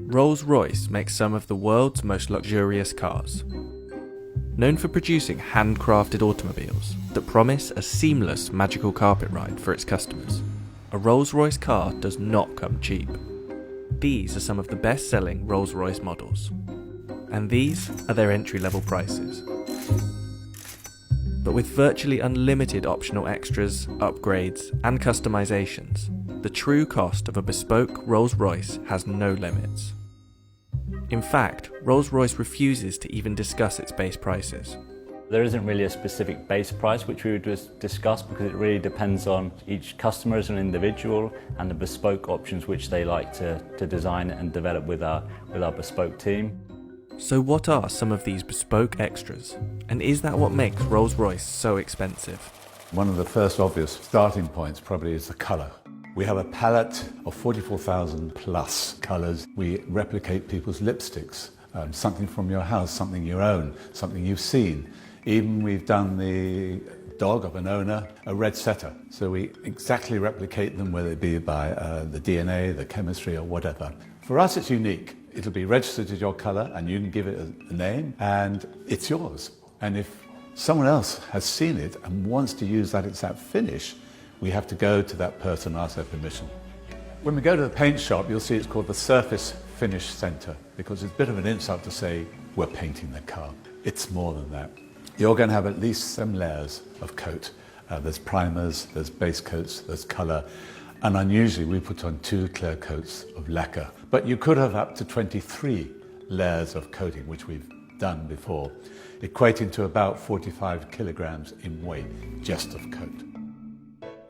Rolls-Royce makes some of the world's most luxurious cars. Known for producing handcrafted automobiles that promise a seamless magical carpet ride for its customers, a Rolls-Royce car does not come cheap. These are some of the best-selling Rolls-Royce models, and these are their entry-level prices. But with virtually unlimited optional extras, upgrades, and customizations, the true cost of a bespoke Rolls-Royce has no limits. In fact, Rolls-Royce refuses to even discuss its base prices. There isn't really a specific base price which we would discuss because it really depends on each customer as an individual and the bespoke options which they like to design and develop with our bespoke team. So what are some of these bespoke extras? And is that what makes Rolls-Royce so expensive? One of the first obvious starting points probably is the colour. We have a palette of 44,000 plus colours. We replicate people's lipsticks, something from your house, something you own, something you've seen. Even we've done the dog of an owner, a red setter. So we exactly replicate them, whether it be by the DNA, the chemistry or whatever. For us it's unique. It'll be registered as your colour and you can give it a name and it's yours. And if someone else has seen it and wants to use that exact finish, we have to go to that person and ask their permission. When we go to the paint shop, you'll see it's called the Surface Finish Centre because it's a bit of an insult to say we're painting the car. It's more than that. You're going to have at least some layers of coat. There's primers, there's base coats, there's colour, and unusually we put on 2 clear coats of lacquer. But you could have up to 23 layers of coating, which we've done before, equating to about 45 kilograms in weight just of coat.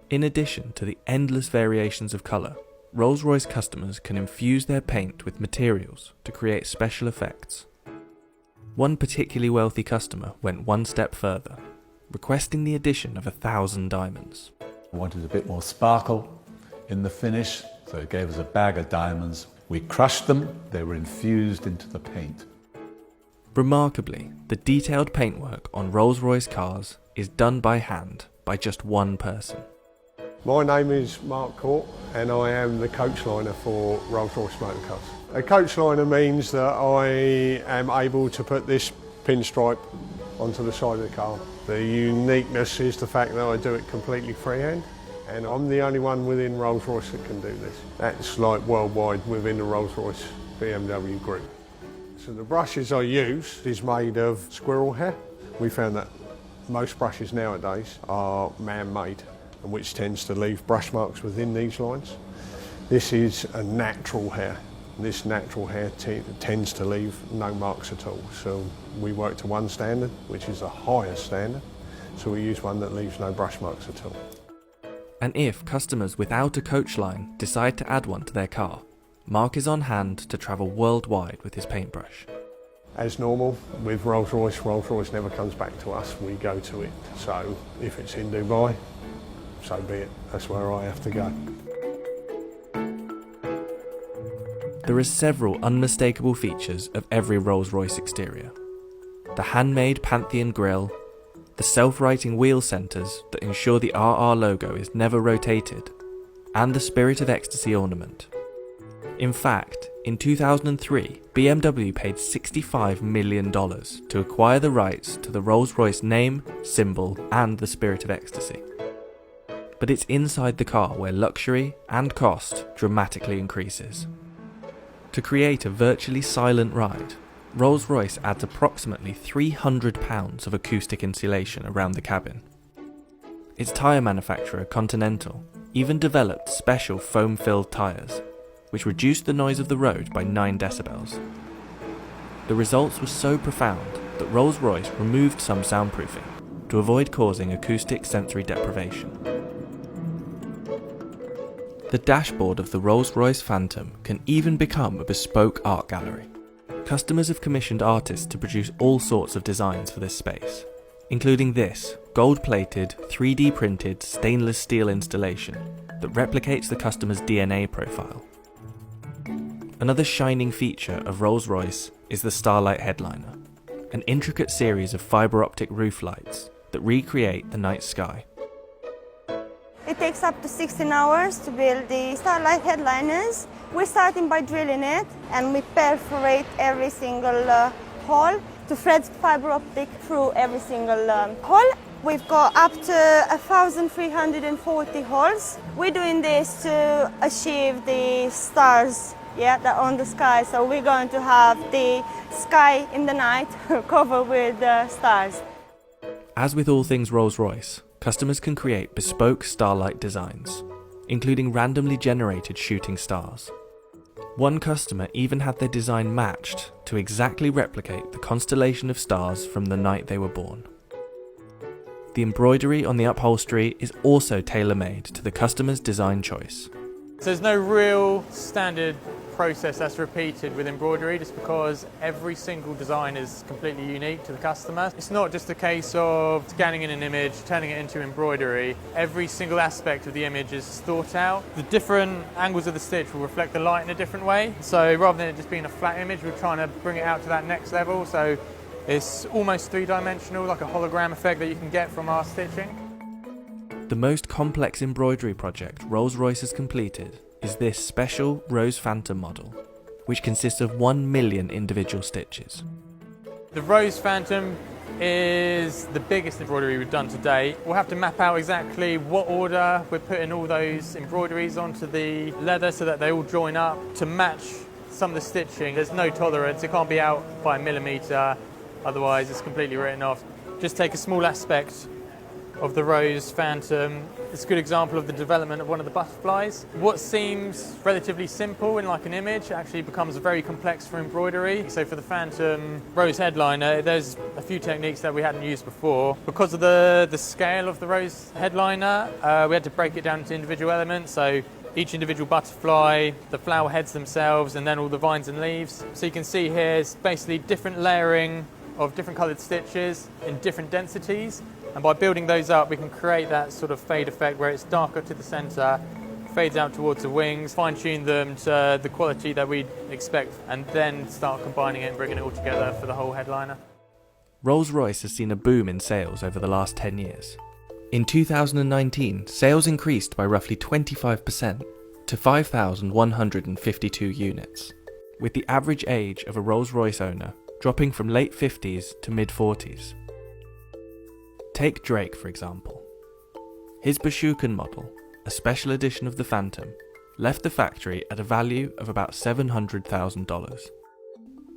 In addition to the endless variations of colour, Rolls-Royce customers can infuse their paint with materials to create special effects. One particularly wealthy customer went one step further, requesting the addition of 1,000 diamonds. I wanted a bit more sparkle in the finish, so it gave us a bag of diamonds. We crushed them, they were infused into the paint. Remarkably, the detailed paintwork on Rolls-Royce cars is done by hand by just one person. My name is Mark Court and I am the coach liner for Rolls-Royce Motor Cars. A coach liner means that I am able to put this pinstripe onto the side of the car. The uniqueness is the fact that I do it completely freehand and I'm the only one within Rolls-Royce that can do this. That's like worldwide within the Rolls-Royce BMW group. So the brushes I use is made of squirrel hair. We found that most brushes nowadays are man-made, and which tends to leave brush marks within these lines. This is a natural hair. This natural hair tends to leave no marks at all. So we work to one standard, which is the highest standard. So we use one that leaves no brush marks at all. And if customers without a coach line decide to add one to their car, Mark is on hand to travel worldwide with his paintbrush. As normal, with Rolls-Royce, Rolls-Royce never comes back to us, we go to it. So if it's in Dubai, so be it, that's where I have to go. There are several unmistakable features of every Rolls-Royce exterior. The handmade Pantheon grille, the self-righting wheel centres that ensure the RR logo is never rotated, and the Spirit of Ecstasy ornament. In fact, in 2003, BMW paid $65 million to acquire the rights to the Rolls-Royce name, symbol, and the Spirit of Ecstasy. But it's inside the car where luxury and cost dramatically increases. To create a virtually silent ride, Rolls-Royce adds approximately £300 of acoustic insulation around the cabin. Its tyre manufacturer, Continental, even developed special foam-filled tyres, which reduced the noise of the road by 9 decibels. The results were so profound that Rolls-Royce removed some soundproofing to avoid causing acoustic sensory deprivation. The dashboard of the Rolls-Royce Phantom can even become a bespoke art gallery. Customers have commissioned artists to produce all sorts of designs for this space, including this gold-plated, 3D printed stainless steel installation that replicates the customer's DNA profile. Another shining feature of Rolls-Royce is the Starlight headliner, an intricate series of fibre optic roof lights that recreate the night sky. It takes up to 16 hours to build the Starlight headliners. We're starting by drilling it, and we perforate every single hole to thread fiber optic through every single hole. We've got up to 1,340 holes. We're doing this to achieve the stars, that are on the sky. So we're going to have the sky in the night covered with stars. As with all things Rolls-Royce, customers can create bespoke starlight designs, including randomly generated shooting stars. One customer even had their design matched to exactly replicate the constellation of stars from the night they were born. The embroidery on the upholstery is also tailor-made to the customer's design choice. So there's no real standard process that's repeated with embroidery, just because every single design is completely unique to the customer. It's not just a case of scanning in an image, turning it into embroidery. Every single aspect of the image is thought out. The different angles of the stitch will reflect the light in a different way. So rather than it just being a flat image, we're trying to bring it out to that next level. So it's almost three-dimensional, like a hologram effect that you can get from our stitching. The most complex embroidery project Rolls-Royce has completed is this special Rose Phantom model, which consists of 1 million individual stitches. The Rose Phantom is the biggest embroidery we've done to date. We'll have to map out exactly what order we're putting all those embroideries onto the leather so that they all join up to match some of the stitching. There's no tolerance, it can't be out by a millimetre, otherwise it's completely written off. Just take a small aspect of the Rose Phantom. It's a good example of the development of one of the butterflies. What seems relatively simple in like an image actually becomes very complex for embroidery. So for the Phantom Rose headliner, there's a few techniques that we hadn't used before. Because of the scale of the Rose headliner, we had to break it down into individual elements. So each individual butterfly, the flower heads themselves, and then all the vines and leaves. So you can see here it's basically different layering of different coloured stitches in different densities. And by building those up, we can create that sort of fade effect where it's darker to the centre, fades out towards the wings, fine-tune them to the quality that we'd expect, and then start combining it and bringing it all together for the whole headliner. Rolls-Royce has seen a boom in sales over the last 10 years. In 2019, sales increased by roughly 25% to 5,152 units, with the average age of a Rolls-Royce owner dropping from late 50s to mid-40s. Take Drake, for example. His futuregen model, a special edition of the Phantom, left the factory at a value of about $700,000.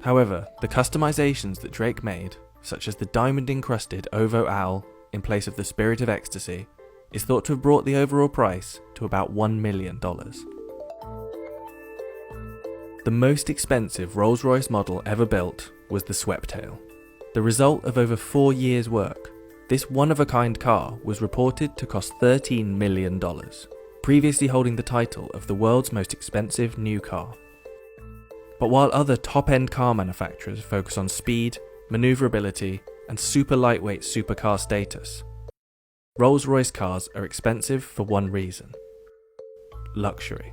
However, the customizations that Drake made, such as the diamond-encrusted Ovo Owl in place of the Spirit of Ecstasy, is thought to have brought the overall price to about $1 million. The most expensive Rolls-Royce model ever built was the Sweptail. The result of over 4 years' work, this one-of-a-kind car was reported to cost $13 million, previously holding the title of the world's most expensive new car. But while other top-end car manufacturers focus on speed, manoeuvrability, and super lightweight supercar status, Rolls-Royce cars are expensive for one reason: luxury.